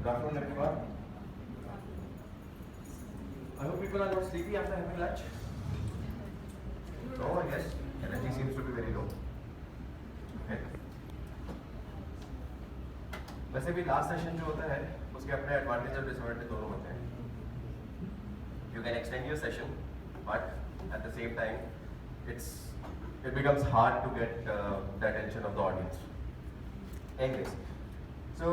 Good afternoon, everyone. I hope people are not sleepy after having lunch. No, I guess energy seems to be very low. Okay. वैसे भी last session जो होता है उसके अपने advantage और disadvantage दोनों होते हैं. You can extend your session, but at the same time, it becomes hard to get the attention of the audience. Anyways, so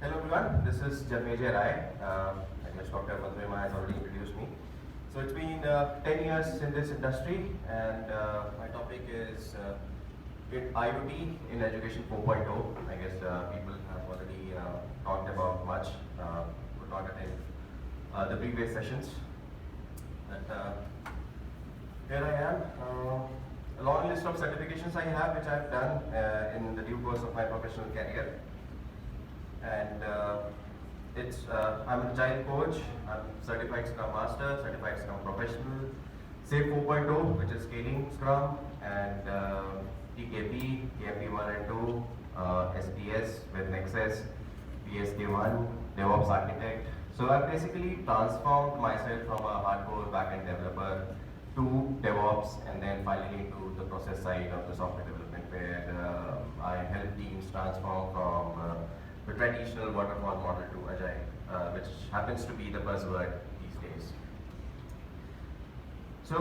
hello everyone. This is Janmejay Rai. I guess Dr. Madhurima has already introduced me. So it's been 10 years in this industry, and my topic is IoT in Education 4.0. I guess people have already talked about much, could not attend the previous sessions. But here I am, a long list of certifications I have which I've done in the due course of my professional career. And I'm an agile coach, I'm certified Scrum Master, certified Scrum Professional, SAFe 4.0, which is scaling Scrum, and TKP, KMP 1 and 2, SDS with Nexus, PSK1, DevOps Architect. So I've basically transformed myself from a hardcore backend developer to DevOps, and then finally to the process side of the software development, where I help teams transform from the traditional waterfall model to agile, which happens to be the buzzword these days. So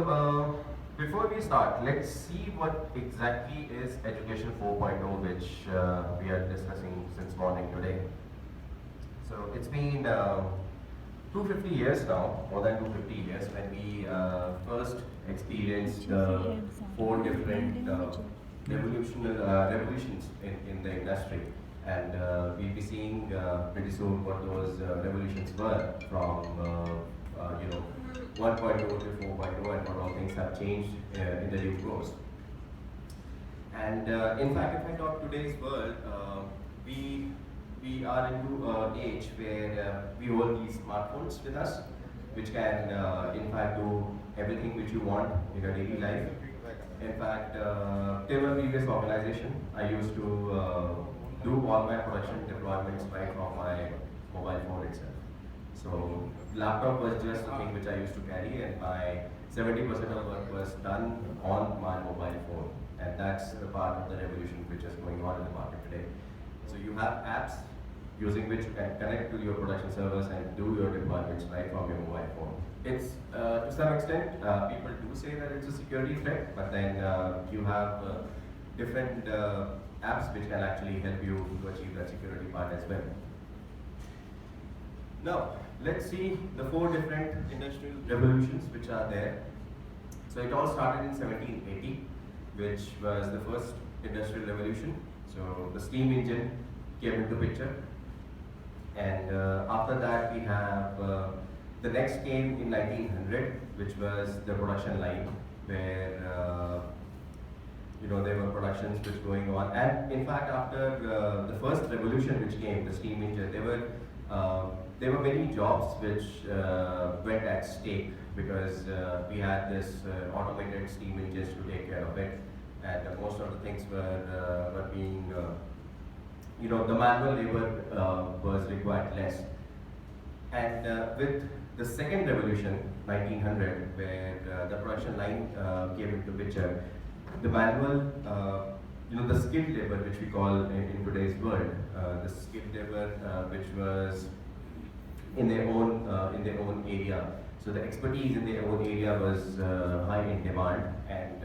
before we start, let's see what exactly is Education 4.0, which we are discussing since morning today. So it's been 250 years now, more than 250 years, when we first experienced 4 different revolutions in the industry. And we'll be seeing pretty soon what those revolutions were from 1.0 to 4.0, and what all things have changed in the due course. And in fact, if I talk today's world, we are into an age where we hold these smartphones with us, which can in fact do everything which you want in your daily life. In fact, till my previous organization, I used to do all my production deployments right from my mobile phone itself. So laptop was just a thing which I used to carry, and my 70% of work was done on my mobile phone. And that's the part of the revolution which is going on in the market today. So you have apps using which you can connect to your production servers and do your deployments right from your mobile phone. It's, to some extent, people do say that it's a security threat, but then you have different apps which can actually help you to achieve that security part as well. Now, let's see the 4 different industrial revolutions which are there. So it all started in 1780, which was the first industrial revolution. So the steam engine came into picture. And after that, we have the next came in 1900, which was the production line, where there were productions which going on. And in fact, after the first revolution which came, the steam engine, there were many jobs which went at stake, because we had this automated steam engines to take care of it, and most of the things were being the manual labor was required less. And with the second revolution, 1900, where the production line came into picture, the manual, the skilled labor, which we call in today's world, the skilled labor, which was in their own area. So the expertise in their own area was high in demand, and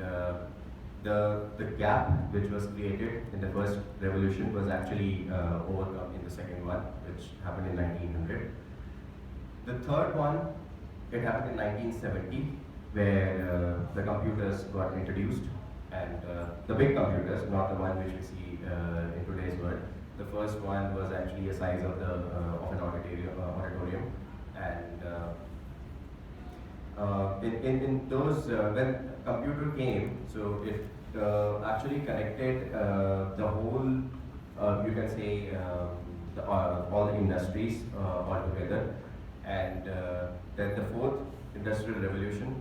the gap which was created in the first revolution was actually overcome in the second one, which happened in 1900. The third one, it happened in 1970, where the computers got introduced, and the big computers, not the one which we see in today's world. The first one was actually a size of an auditorium, and in those when computer came, so it actually connected the whole, you can say, all the industries all together. And then the 4th industrial revolution,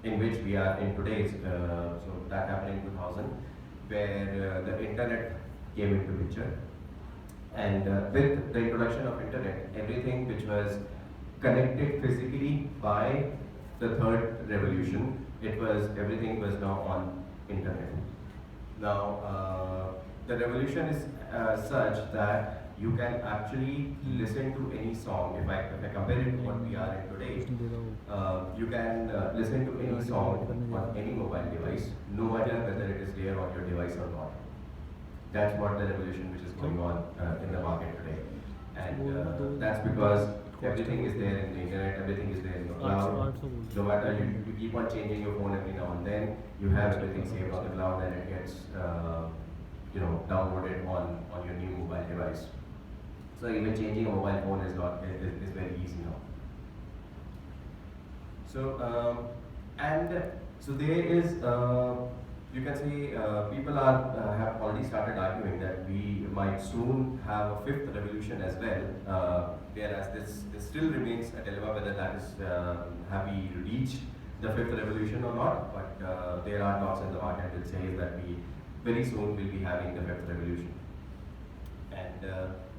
in which we are in today's, so that happened in 2000, where the internet came into picture. And with the introduction of internet, everything which was connected physically by the third revolution, everything was now on internet. Now, the revolution is such that you can actually listen to any song. If I compare it to what we are in today, you can listen to any song on any mobile device, no matter whether it is there on your device or not. That's what the revolution which is going on in the market today. And that's because everything is there in the internet, everything is there in the cloud. No matter you keep on changing your phone every now and then, you have everything saved on the cloud and it gets downloaded on your new mobile device. So even changing a mobile phone is very easy now. So there is you can say people have already started arguing that we might soon have a fifth revolution as well, whereas this still remains a dilemma whether that is have we reached the fifth revolution or not. But there are talks in the market that say that we very soon will be having the fifth revolution. And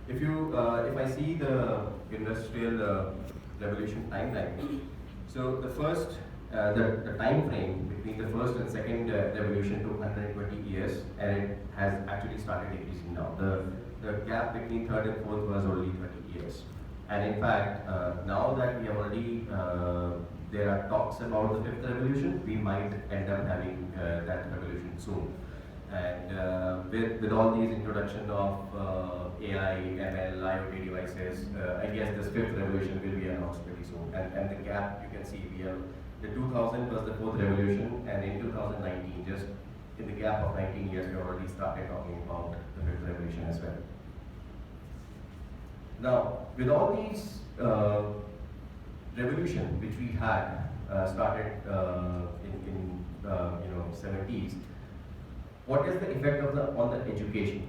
if I see the industrial revolution timeline, so the first the time frame between the first and second revolution took 120 years, and it has actually started decreasing now. The gap between third and fourth was only 30 years. And in fact, now that we have already, there are talks about the fifth revolution, we might end up having that revolution soon. And with all these introduction of AI, ML, IoT devices, I guess this fifth revolution will be announced pretty soon. And the gap, you can see, the 2000 was the fourth revolution, and in 2019, just in the gap of 19 years, we already started talking about the fifth revolution as well. Now, with all these revolution which we had started in 70s, what is the effect of on the education?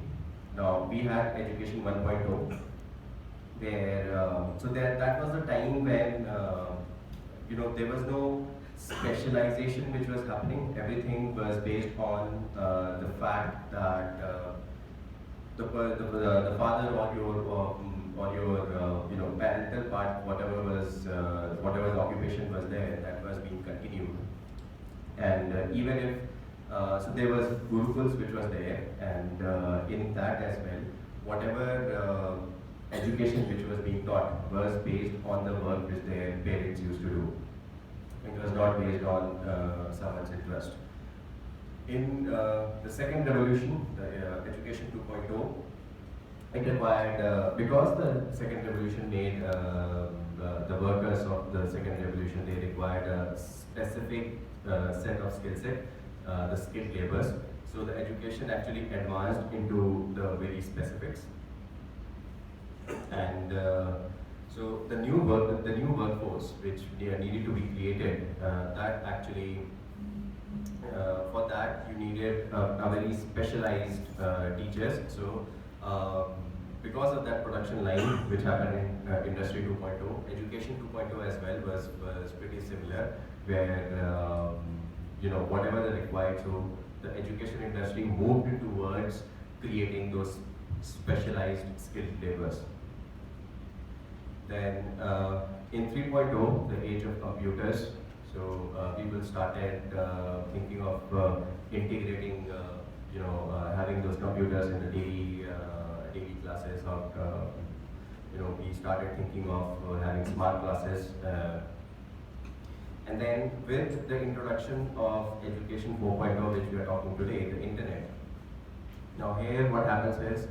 Now, we had education 1.0, where that was the time when there was no specialization which was happening. Everything was based on the fact that the father or your parental part, whatever the occupation was there, that was being continued. And even if so there was gurukuls which was there, and in that as well, whatever education which was being taught was based on the work which their parents used to do. It was not based on someone's interest. In the second revolution, the education 2.0, it required, because the second revolution made the workers of the second revolution, they required a specific set of skill set, the skilled labors. So the education actually advanced into the very specifics. And so the new workforce which needed to be created, that actually for that you needed a very specialized teachers. So because of that production line which happened in industry 2.0, education 2.0 as well was pretty similar, where whatever the required, so the education industry moved towards creating those specialized skilled labors. Then in 3.0, the age of computers, so people started thinking of integrating, having those computers in the daily classes, or we started thinking of having smart classes. And then with the introduction of education 4.0, which we are talking today, the internet. Now here what happens is,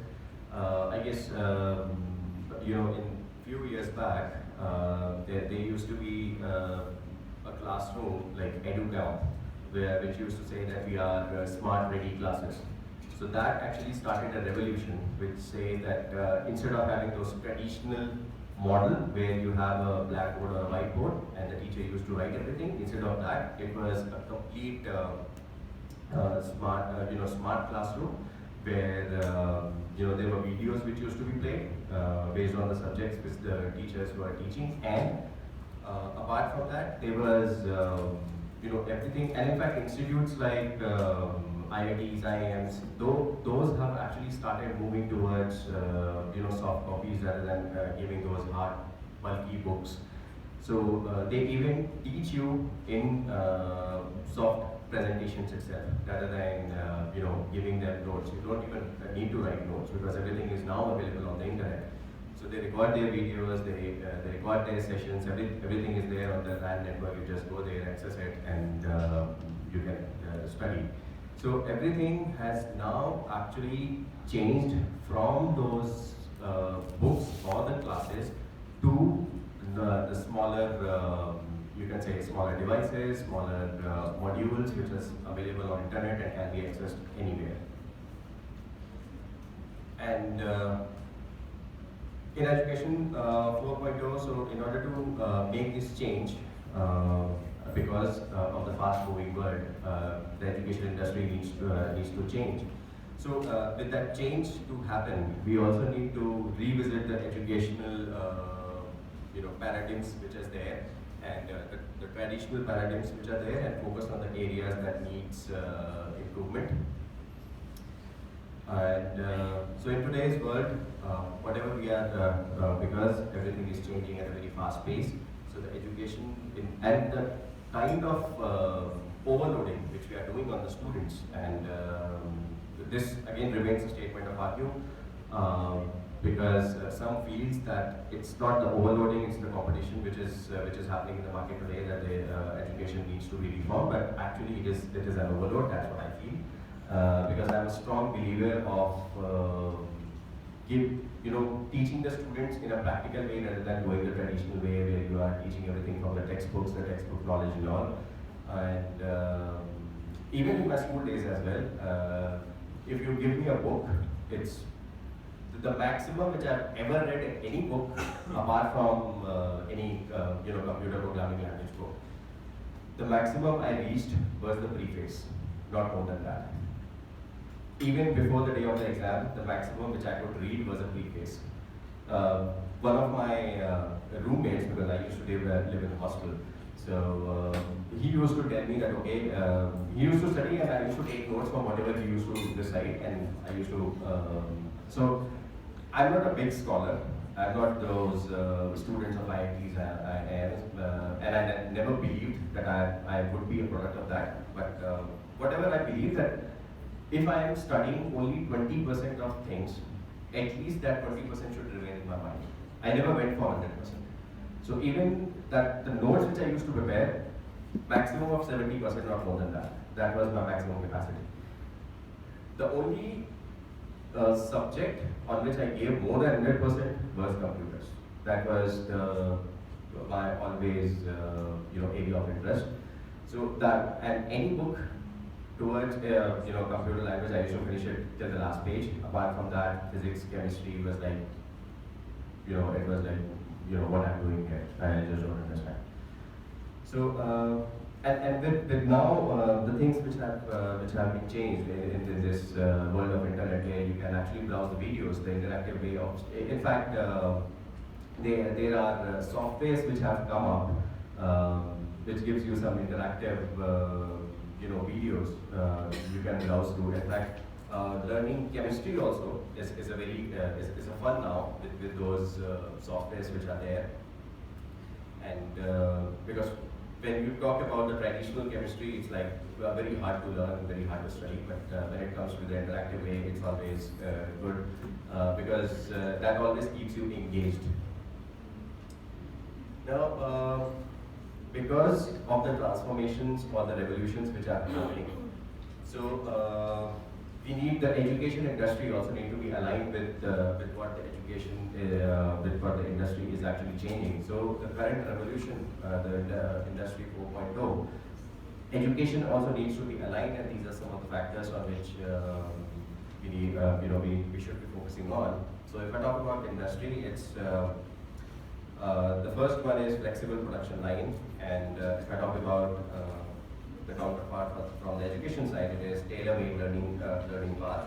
I guess, in few years back, there used to be a classroom like EduCamp, which used to say that we are smart ready classes. So that actually started a revolution, which say that instead of having those traditional model where you have a blackboard or a whiteboard and the teacher used to write everything, instead of that, it was a complete smart classroom, where there were videos which used to be played based on the subjects which the teachers were teaching, and apart from that, there was everything. And in fact, institutes like IoTs, IIMs, though those have actually started moving towards soft copies rather than giving those hard, bulky books. So they even teach you in soft presentations itself rather than giving them notes. You don't even need to write notes because everything is now available on the internet. So they record their videos, they record their sessions, everything is there on the RAN network. You just go there, access it, and you can study. So everything has now actually changed from those books or the classes to the smaller, you can say smaller devices, smaller modules which is available on internet and can be accessed anywhere. And in education 4.0, so in order to make this change, because of the fast-moving world, the education industry needs to change. So with that change to happen, we also need to revisit the educational paradigms which is there, and the traditional paradigms which are there, and focus on the areas that needs improvement. And so in today's world, whatever we are, because everything is changing at a very fast pace, so the education and the kind of overloading which we are doing on the students, and this again remains a statement of argue, because some feels that it's not the overloading, it's the competition which is happening in the market today, that the education needs to be reformed, but actually it is an overload. That's what I feel. Because I'm a strong believer of teaching the students in a practical way rather than going the traditional way where you are teaching everything from the textbooks, the textbook knowledge and all. And even in my school days as well, if you give me a book, it's the maximum which I've ever read in any book, apart from any computer programming language book. The maximum I reached was the preface, not more than that. Even before the day of the exam, the maximum which I could read was a preface. One of my roommates, because I used to live in a hostel, so he used to tell me that, okay, he used to study and I used to take notes from whatever he used to recite, and I used to, so I'm not a big scholar. I'm not those students of IITs and I never believed that I would be a product of that. But whatever I believe that if I am studying only 20% of things, at least that 20% should remain in my mind. I never went for 100%. So even that the notes which I used to prepare, maximum of 70%, not more than that. That was my maximum capacity. The only subject on which I gave more than 100% was computers. That was my always area of interest. So that, and any book towards computer language, I used to finish it till the last page. Apart from that, physics, chemistry was like, it was like, what I'm doing here. I just don't understand. So and with now the things which have been changed in this world of internet, where you can actually browse the videos, the interactive way of. In fact, there are softwares which have come up, which gives you some interactive videos you can browse through. In fact, learning chemistry also is a very is a fun now with those softwares which are there. And because when you talk about the traditional chemistry, it's like very hard to learn, very hard to study. But when it comes to the interactive way, it's always good because that always keeps you engaged. Now, because of the transformations or the revolutions which are happening, so we need the education industry also need to be aligned with what the education with what the industry is actually changing. So the current revolution, the industry 4.0, education also needs to be aligned, and these are some of the factors on which we need, we should be focusing on. So if I talk about industry, it's the first one is flexible production line, and if I talk about the counterpart from the education side, it is tailor-made learning path,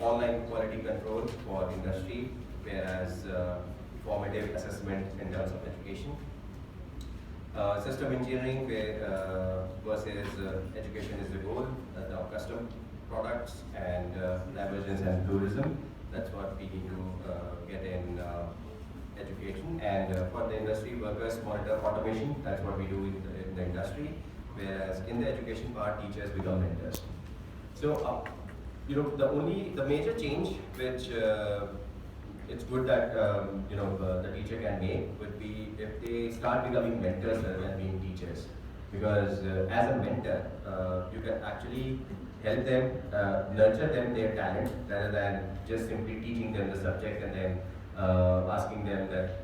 online quality control for industry, whereas formative assessment in terms of education, System engineering where, versus education is the goal, the custom products and divergence and pluralism. That's what we need to get in education. And for the industry, workers monitor automation. That's what we do in the industry. Whereas in the education part, teachers become mentors. So, the major change which it's good that the teacher can make would be if they start becoming mentors rather than being teachers. Because as a mentor, you can actually help them, nurture them their talent rather than just simply teaching them the subject and then asking them that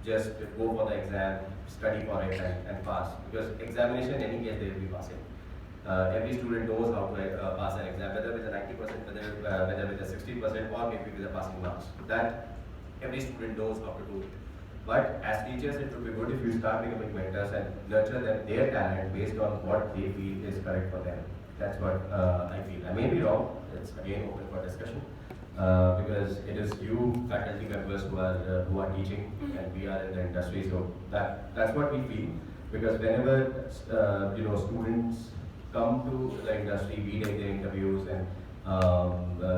just go for the exam, study for it and pass. Because examination, in any case, they will be passing. Every student knows how to pass an exam, whether with a 90%, whether with a 60%, or maybe with a passing marks. That every student knows how to do it. But as teachers, it would be good if you start becoming mentors and nurture them, their talent based on what they feel is correct for them. That's what I feel. I may be wrong. It's again open for discussion because it is you faculty members who are teaching, and we are in the industry. So that's what we feel. Because whenever students come to the industry, we take their interviews and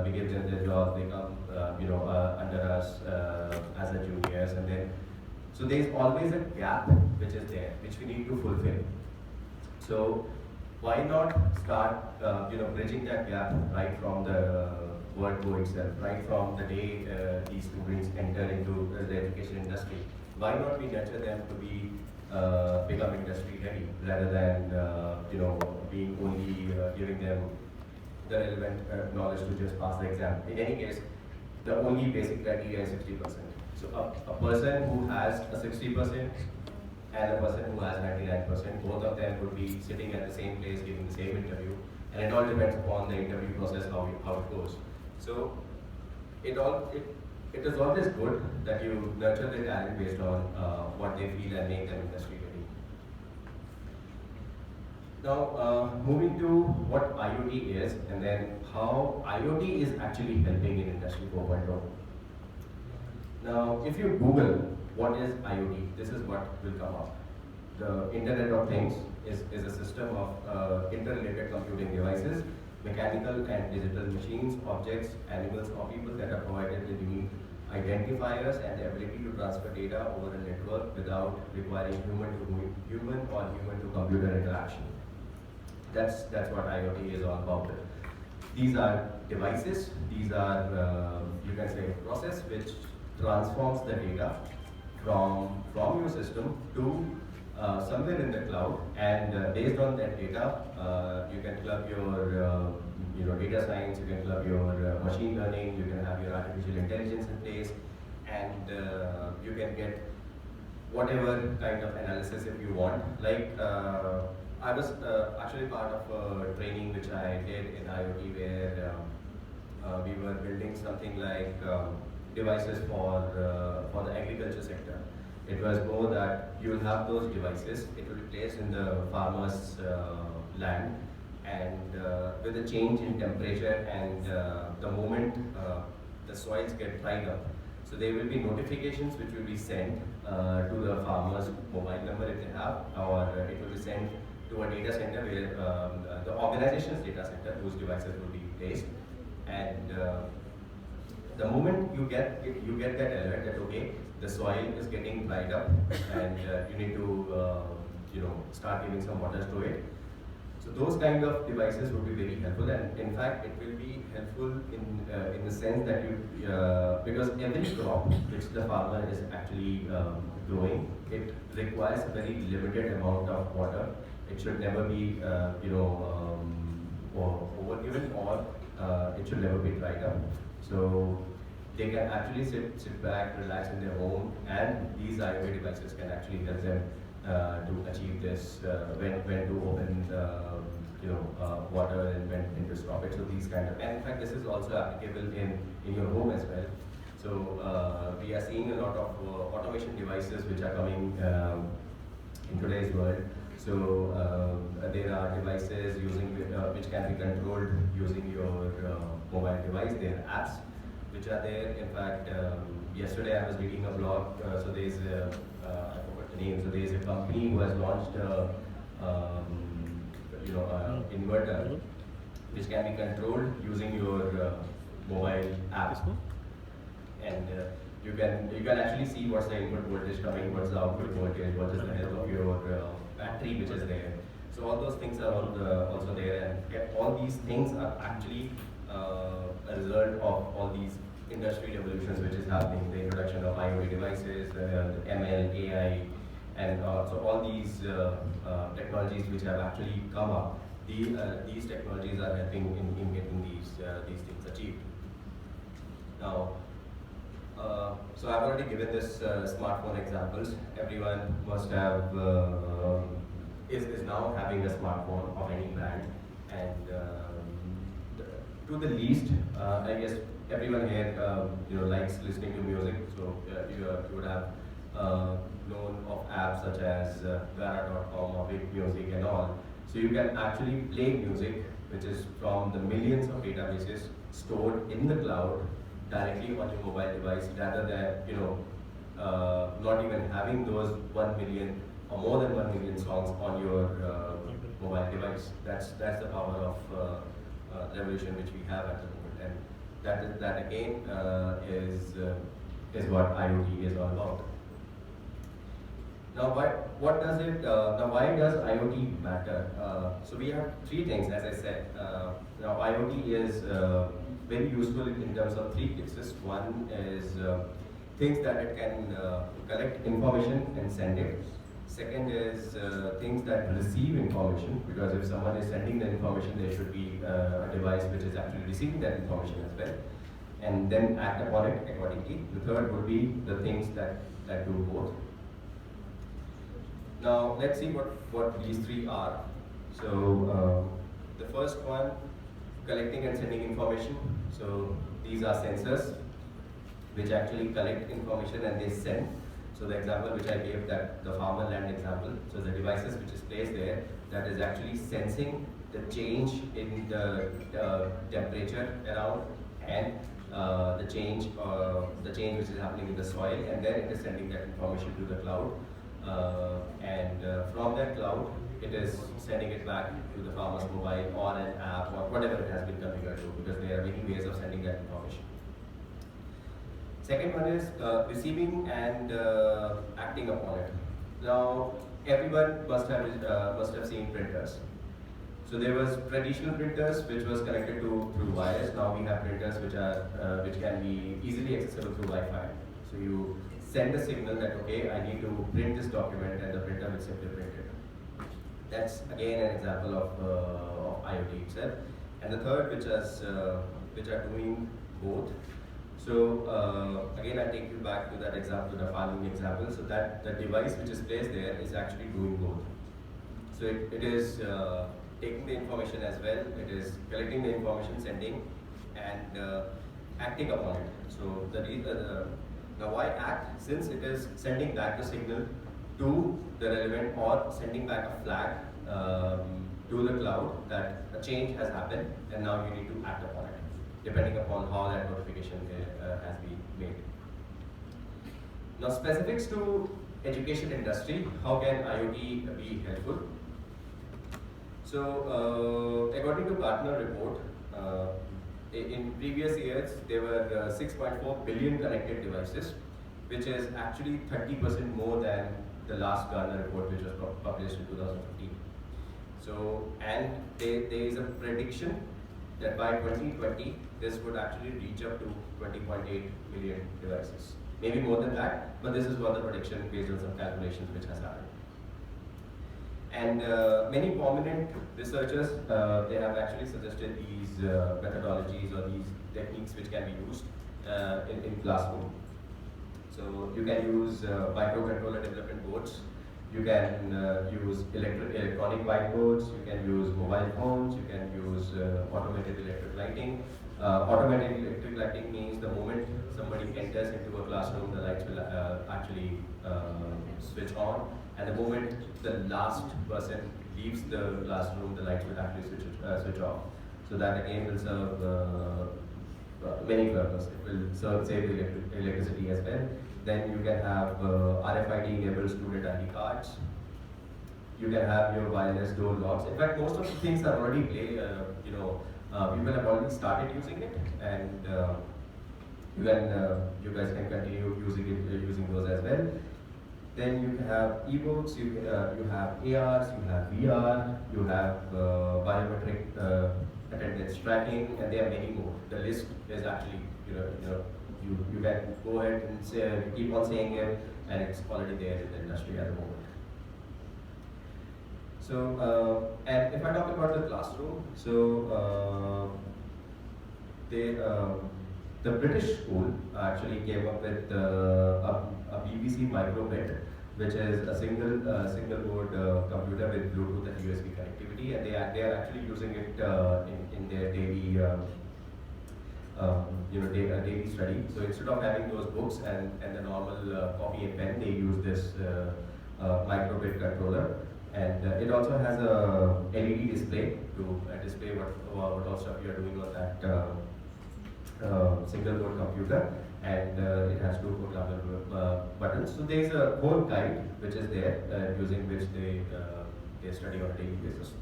we give them their jobs. They come, under us as a juniors, and then so there is always a gap which is there, which we need to fulfill. So why not start, bridging that gap right from the word go itself, right from the day these students enter into the education industry? Why not we nurture them to be become industry ready rather than being only giving them the relevant knowledge to just pass the exam. In any case, the only basic criteria is 60%. So a person who has a 60% and a person who has 99%, both of them would be sitting at the same place giving the same interview, and it all depends upon the interview process how it goes. So it is always good that you nurture the talent based on what they feel and make them industry ready. Now, moving to what IoT is, and then how IoT is actually helping in Industry 4.0. Now, if you Google what is IoT, this is what will come up. The Internet of Things is a system of interrelated computing devices, mechanical and digital machines, objects, animals, or people that are provided with unique identifiers and the ability to transfer data over a network without requiring human or human to computer interaction. That's what IoT is all about. These are devices, these are, you can say, a process which transforms the data from your system to somewhere in the cloud, and based on that data, you can club your data science, you can club your machine learning, you can have your artificial intelligence in place, and you can get whatever kind of analysis if you want. Like I was actually part of a training which I did in IoT where we were building something like devices for the agriculture sector. It was more that you will have those devices, it will be placed in the farmer's land, and with the change in temperature and the moment the soils get dried up, so there will be notifications which will be sent to the farmer's mobile number if they have, or it will be sent to a data center where the organization's data center whose devices will be placed, and the moment you get that alert that okay, the soil is getting dried up and you need to start giving some water to it. So those kind of devices would be very helpful, and in fact it will be helpful in the sense that because every crop which the farmer is actually growing, it requires a very limited amount of water. It should never be overgiven, or it should never be dried up. So they can actually sit back, relax in their home, and these IoT devices can actually help them to achieve this, when to open water and when to stop it. So these kind of, and in fact this is also applicable in your home as well. So we are seeing a lot of automation devices which are coming in today's world. So there are devices which can be controlled using your mobile device. There are apps which are there. In fact, yesterday I was reading a blog. So there is I forgot the name. So there is a company who has launched inverter which can be controlled using your mobile app, and you can actually see what's the input voltage coming, what's the output voltage, what is the health of your battery which is there. So all those things are also there, and all these things are actually a result of all these industry revolutions which is happening, the introduction of IoT devices, ML, AI, and so all these technologies which have actually come up. These technologies are helping in getting these things achieved. Now, so I've already given this smartphone examples. Everyone must have is now having a smartphone of any brand, and to the least, I guess everyone here likes listening to music. So you would have known of apps such as Gara.com or Big Music and all. So you can actually play music, which is from the millions of databases stored in the cloud directly on your mobile device, rather than not even having those 1 million or more than 1 million songs on your mobile device. That's the power of revolution which we have at the moment, and that again is what IoT is all about. Now, what does it? Now, why does IoT matter? So we have three things, as I said. Now, IoT is very useful in terms of three cases. One is things that it can collect information and send it. Second is things that receive information, because if someone is sending the information, there should be a device which is actually receiving that information as well, and then act upon it accordingly. The third would be the things that do both. Now, let's see what these three are. So the first one, collecting and sending information. So these are sensors which actually collect information and they send. So the example which I gave, that the farmer land example, so the devices which is placed there, that is actually sensing the change in the temperature around, and the change which is happening in the soil, and then it is sending that information to the cloud, and from that cloud it is sending it back to the farmer's mobile or an app or whatever it has been configured to, because there are many ways of sending that information. Second one is receiving and acting upon it. Now, everyone must have seen printers. So there was traditional printers which was connected through wires. Now we have printers which can be easily accessible through Wi-Fi. So you send a signal that okay, I need to print this document, and the printer will simply print it. That's again an example of IoT itself. And the third, which are doing both. So again, I take you back to that example, the farming example. So that the device which is placed there is actually doing both. So it is taking the information as well. It is collecting the information, sending, and acting upon it. So now why act? Since it is sending back the signal to the relevant, or sending back a flag to the cloud that a change has happened, and now you need to act upon it, depending upon how that notification has been made. Now, specifics to education industry, how can IoT be helpful? So, according to Gartner report, in previous years there were 6.4 billion connected devices, which is actually 30% more than the last Gartner report, which was published in 2015. So, and there is a prediction that by 2020, this would actually reach up to 20.8 million devices. Maybe more than that, but this is what the prediction based on some calculations which has happened. And many prominent researchers, they have actually suggested these methodologies or these techniques which can be used in classroom. So you can use microcontroller development boards. You can use electronic whiteboards, you can use mobile phones, you can use automated electric lighting. Automated electric lighting means the moment somebody enters into a classroom, the lights will actually switch on, and the moment the last person leaves the classroom, the lights will actually switch off. So that again will serve many purposes. It will save the electricity as well. Then you can have RFID enabled student ID cards. You can have your wireless door locks. In fact, most of the things are already people have already started using it, and you guys can continue using it, using those as well. Then you have ebooks, you have ARs, you have VR, you have biometric attendance tracking, and there are many more. The list is actually, you can go ahead and say, keep on saying it, and it's already there in the industry at the moment. So, and if I talk about the classroom, so the British school actually came up with a BBC microbit, which is a single board computer with Bluetooth and USB connectivity, and they are actually using it in their daily daily study. So instead of having those books and the normal copy and pen, they use this microbit controller. And it also has a LED display to display what all stuff you are doing on that single board computer, and it has two programmable buttons. So there is a whole guide which is there using which they study on a daily basis.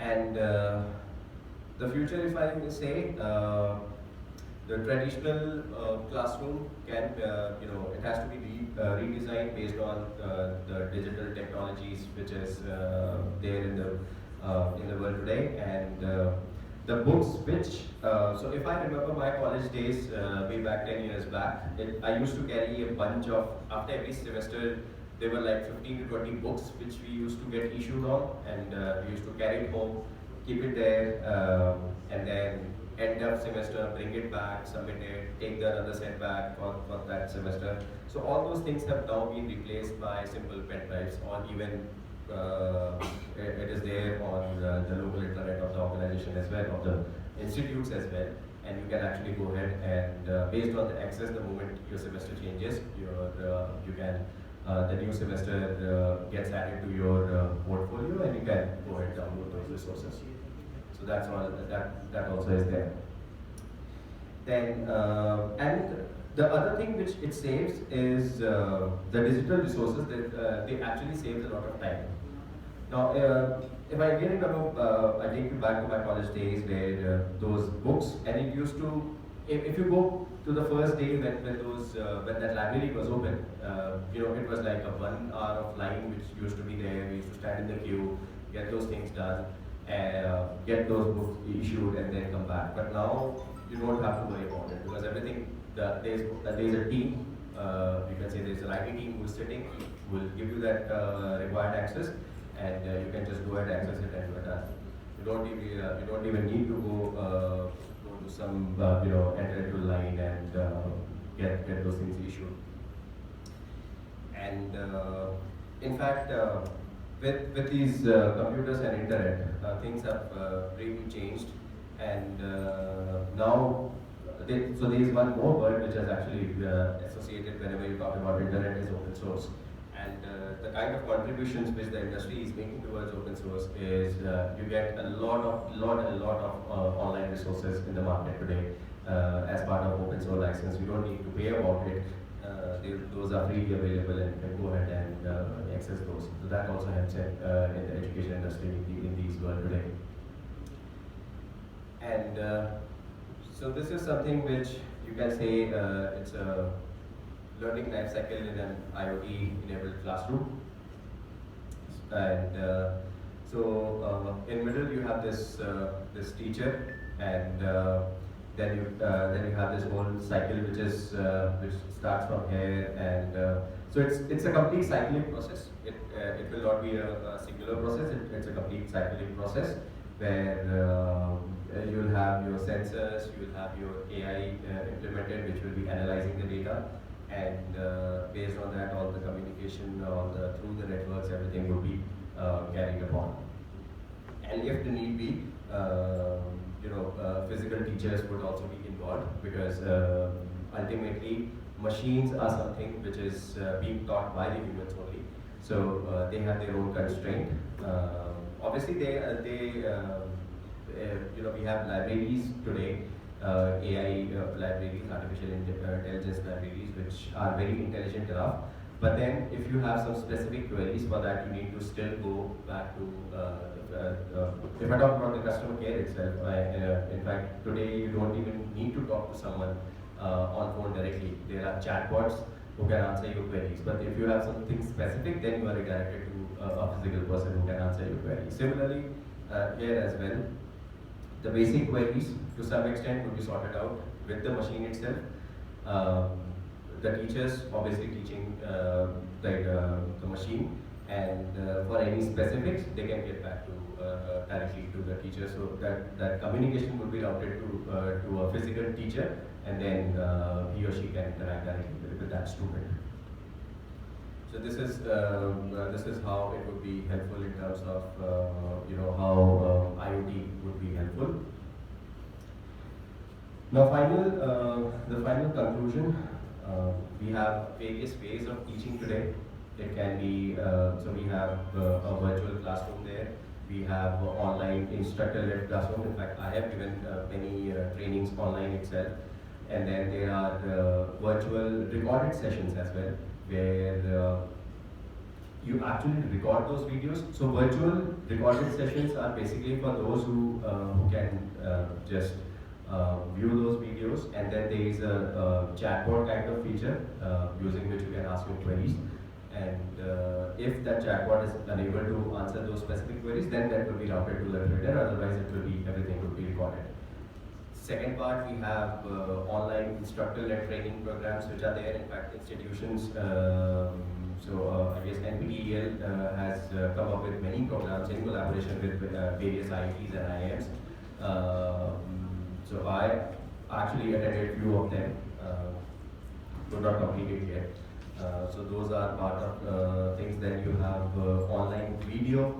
And the future, if I may say, the traditional classroom can, it has to be redesigned based on the digital technologies which is there in the world today, and the books which, so if I remember my college days way back 10 years back, I used to carry a bunch of, after every semester, there were like 15 to 20 books which we used to get issued on, and we used to carry it home, keep it there, and then end of semester, bring it back, submit it, take the another set back for that semester. So all those things have now been replaced by simple pen drives, or even it is there on the local internet of the organization as well, of the institutes as well, and you can actually go ahead and based on the access, the moment your semester changes, the new semester gets added to your portfolio, and you can go ahead and download those resources. So that's all. That also is there. Then and the other thing which it saves is the digital resources. That they actually saves a lot of time. Now, if I again remember, I take you back to my college days where those books, and it used to, if you go to the first day when that library was open, it was like a 1 hour of line which used to be there. We used to stand in the queue, get those things done, and get those books issued, and then come back. But now you don't have to worry about it, because everything, there's a team, you can say there's an IT team who's sitting, who will give you that required access, and you can just go ahead and access it, and you're done. You don't even need to go to some enter into line and get those things issued. And in fact, with these computers and internet, things have really changed, and now so there is one more word which is actually associated whenever you talk about internet is open source. And the kind of contributions which the industry is making towards open source is you get a lot of online resources in the market today as part of open source license. You don't need to pay about it. Those are freely available, and you can go ahead and access those. So that also helps in the education industry in these world today. And so this is something which you can say it's a learning life cycle in an IoT-enabled classroom. And so in middle you have this teacher, and then you have this whole cycle which starts from here, and so it's a complete cyclic process. It will not be a singular process. It's a complete cyclic process where you will have your sensors, you will have your AI implemented, which will be analyzing the data, and based on that, all the communication, through the networks, everything will be carried upon. And if the need be, physical teachers would also be involved, because ultimately machines are something which is being taught by the humans only. So they have their own constraint. Obviously, we have libraries today AI libraries, artificial intelligence libraries, which are very intelligent enough. But then, if you have some specific queries for that, you need to still go back to. If I talk about the customer care itself, in fact, today you don't even need to talk to someone on phone directly. There are chatbots who can answer your queries. But if you have something specific, then you are redirected to a physical person who can answer your query. Similarly, here as well, the basic queries to some extent will be sorted out with the machine itself. The teachers obviously teaching the machine, and for any specifics, they can get back to directly to the teacher. So that communication will be routed to a physical teacher, and then he or she can interact directly with that student. So this is how it would be helpful in terms of how IoT would be helpful. Now, the final conclusion. We have various ways of teaching today. It can be so we have a virtual classroom there. We have online instructor-led classroom. In fact, I have given many trainings online itself. And then there are virtual recorded sessions as well, where you actually record those videos. So virtual recorded sessions are basically for those who can just view those videos, and then there is a chatbot kind of feature using which you can ask your queries. And if that chatbot is unable to answer those specific queries, then that will be routed to the tutor. Otherwise, everything will be recorded. Second part, we have online instructor-led training programs which are there. In fact, institutions, I guess NPTEL has come up with many programs in collaboration with various IITs and IIMs. So I actually attended few of them, could not complete it yet. So those are part of things. Then you have online video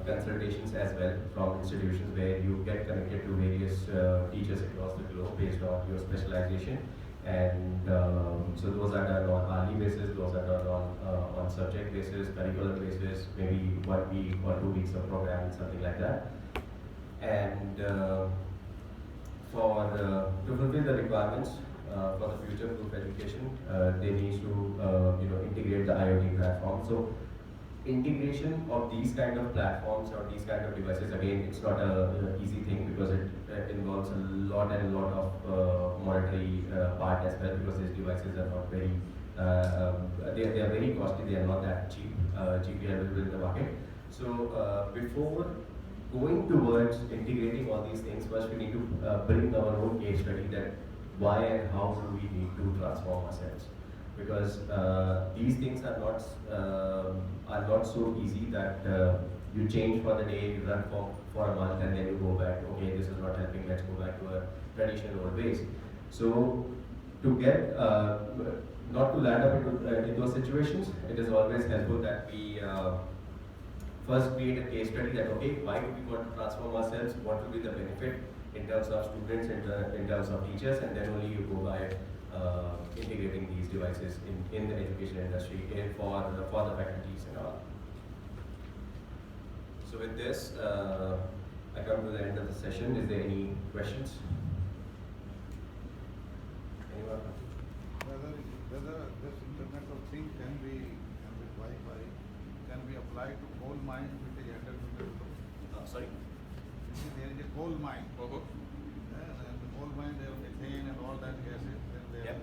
consultations as well from institutions where you get connected to various teachers across the globe based on your specialization. And so those are done on hourly basis, those are done on subject basis, curricular basis, maybe 1 week or 2 weeks of programming, something like that. And to fulfill the requirements for the future-proof education, they need to integrate the IoT platform. So integration of these kind of platforms or these kind of devices, again, it's not an easy thing because it involves a lot of monetary part as well, because these devices are not very, they are very costly, they are not that cheaply available in the market. So before going towards integrating all these things, first we need to bring our own case study that why and how do we need to transform ourselves. Because these things are not so easy that you change for the day, you run for a month, and then you go back, okay, this is not helping, let's go back to a traditional old ways. So to get, not to land up in those situations, it is always helpful that we first create a case study that, okay, why do we want to transform ourselves, what will be the benefit in terms of students, in terms of teachers, and then only you go by integrating these devices in the education industry for the faculties and all. So with this, I come to the end of the session. Is there any questions? Anyone? Whether this Internet of Things can be Wi-Fi, can be applied to coal mines which is under Sorry? There is a coal mine. And the coal mine, there is methane and all that gases, then they have